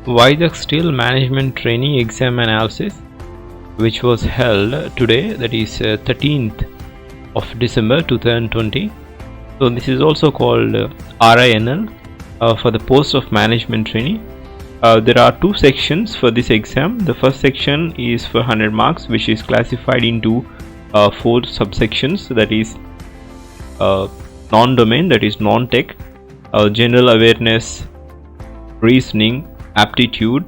Vizag Steel Management Trainee Exam Analysis, which was held today, that is 13th of December 2020. So this is also called RINL for the post of management trainee. There are two sections for this exam. The first section is for 100 marks, which is classified into four subsections, that is non-domain, that is non-tech, general awareness, reasoning, aptitude,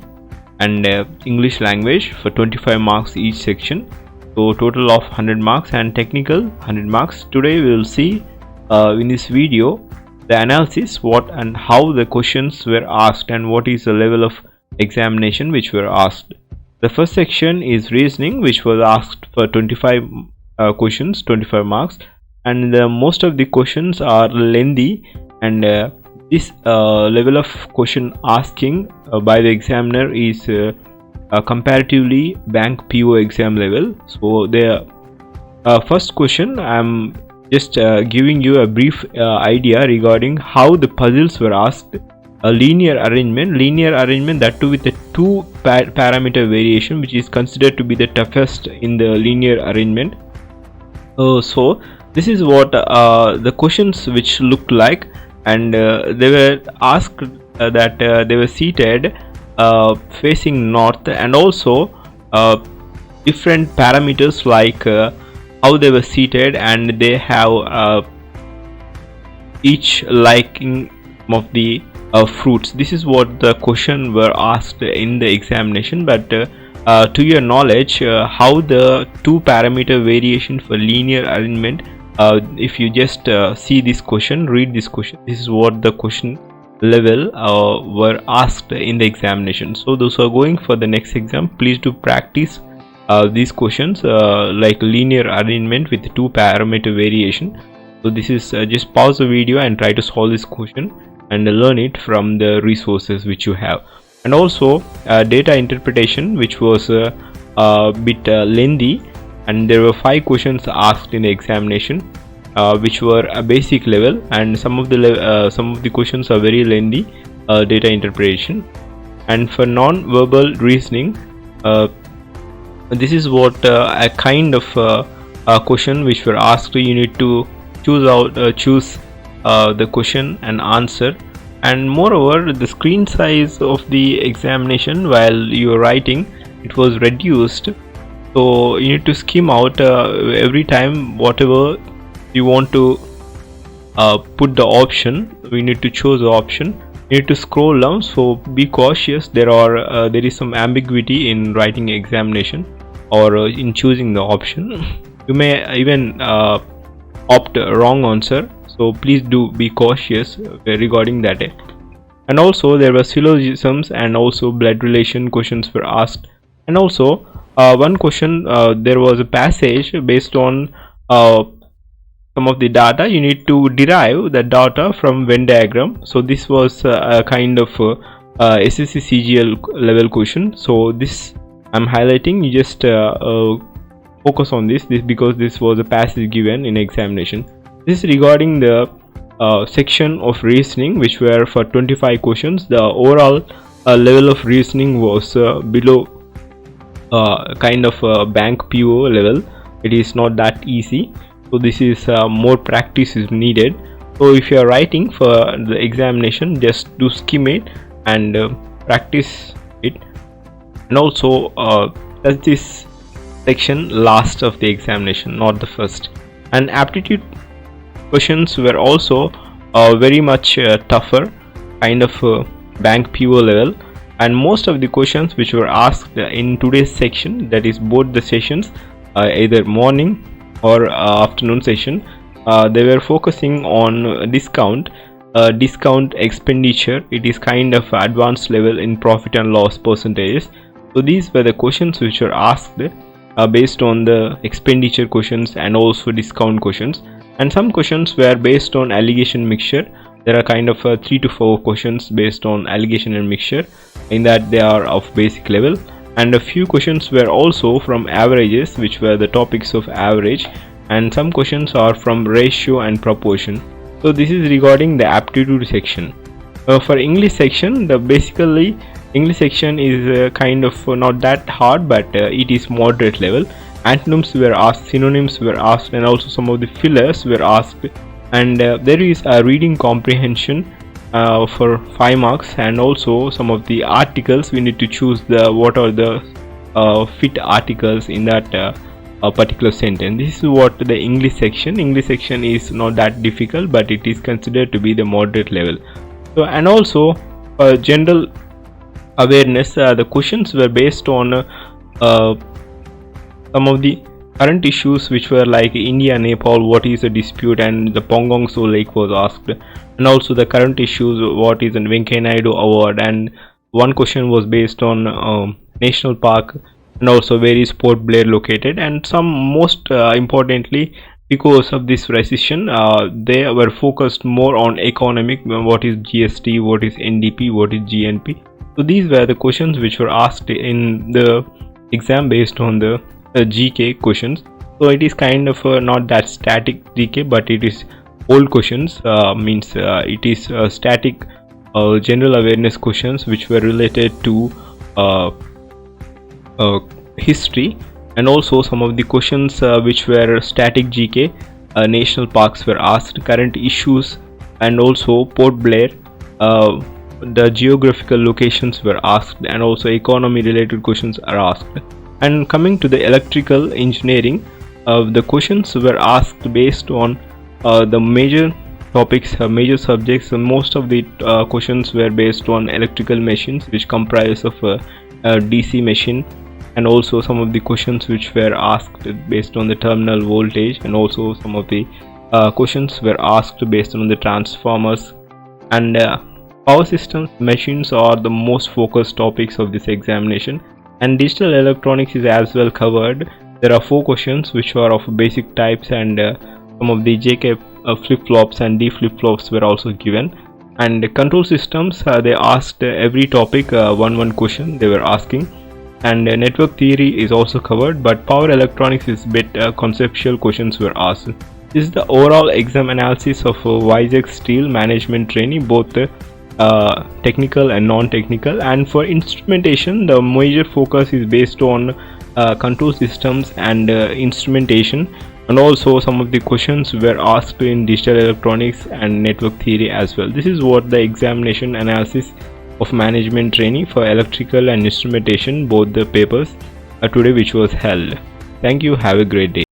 and English language for 25 marks each section. So total of 100 marks, and technical 100 marks. Today we will see in this video the analysis, what and how the questions were asked and what is the level of examination which were asked. The first section is reasoning, which was asked for 25 questions, 25 marks, and most of the questions are lengthy, and this level of question asking by the examiner is comparatively bank PO exam level. So the first question, I'm just giving you a brief idea regarding how the puzzles were asked. A linear arrangement, that too with a two parameter variation, which is considered to be the toughest in the linear arrangement. So this is what the questions which looked like, and they were asked that they were seated facing north, and also different parameters like how they were seated, and they have each liking of the fruits. This is what the question were asked in the examination. But to your knowledge, how the two parameter variation for linear arrangement, if you just see this question, read this question, this is what the question level were asked in the examination. So those who are going for the next exam, please do practice these questions like linear arrangement with two parameter variation. So this is just pause the video and try to solve this question and learn it from the resources which you have. And also data interpretation, which was a bit lengthy, and there were 5 questions asked in the examination which were a basic level, and some of the questions are very lengthy data interpretation. And for non-verbal reasoning, this is what a kind of question which were asked. You need to choose the question and answer, and moreover the screen size of the examination while you are writing, it was reduced. So you need to skim out every time whatever you want to put the option. We need to choose the option. You need to scroll down, so be cautious. There is some ambiguity in writing examination or in choosing the option. You may even opt a wrong answer, so please do be cautious regarding that. And also there were syllogisms and also blood relation questions were asked. And also one question, there was a passage based on some of the data. You need to derive the data from Venn diagram. So this was a kind of SSC CGL level question. So this I'm highlighting. You just focus on this because this was a passage given in examination. This is regarding the section of reasoning, which were for 25 questions. The overall level of reasoning was below kind of bank PO level. It is not that easy, so this is more practice is needed. So if you are writing for the examination, just do skim it and practice it. And also does this section last of the examination, not the first. And aptitude questions were also very much tougher, kind of bank PO level. And most of the questions which were asked in today's section, that is both the sessions, either morning or afternoon session, they were focusing on discount expenditure. It is kind of advanced level in profit and loss percentages. So these were the questions which were asked based on the expenditure questions and also discount questions. And some questions were based on allegation mixture. There are kind of 3 to 4 questions based on allegation and mixture, in that they are of basic level. And a few questions were also from averages, which were the topics of average, and some questions are from ratio and proportion. So this is regarding the aptitude section. For English section, basically English section is kind of not that hard, but it is moderate level. Antonyms were asked, synonyms were asked, and also some of the fillers were asked. And there is a reading comprehension for 5 marks, and also some of the articles we need to choose what are the fit articles in that a particular sentence. This is what the English section is not that difficult, but it is considered to be the moderate level. So, and also general awareness, the questions were based on some of the current issues which were like India Nepal, what is a dispute, and the Pongong So Lake was asked, and also the current issues, what is an Venkaiah Naidu award, and one question was based on national park, and also where is Port Blair located. And some most importantly, because of this recession, they were focused more on economic, what is GST, what is NDP, what is GNP. So these were the questions which were asked in the exam based on the GK questions. So it is kind of not that static GK, but it is old questions, means it is static general awareness questions which were related to history, and also some of the questions which were static GK, national parks were asked, current issues, and also Port Blair, the geographical locations were asked, and also economy related questions are asked. And coming to the electrical engineering, the questions were asked based on the major topics, major subjects. Most of the questions were based on electrical machines, which comprise of a DC machine, and also some of the questions which were asked based on the terminal voltage, and also some of the questions were asked based on the transformers. And power systems machines are the most focused topics of this examination, and digital electronics is as well covered. There are 4 questions which are of basic types, and some of the JK flip-flops and D flip-flops were also given. And control systems, they asked every topic one question they were asking. And network theory is also covered, but power electronics is bit conceptual questions were asked. This is the overall exam analysis of Vizag Steel management training, both technical and non-technical. And for instrumentation, the major focus is based on control systems and instrumentation, and also some of the questions were asked in digital electronics and network theory as well. This is what the examination analysis of management training for electrical and instrumentation, both the papers today which was held. Thank you, have a great day.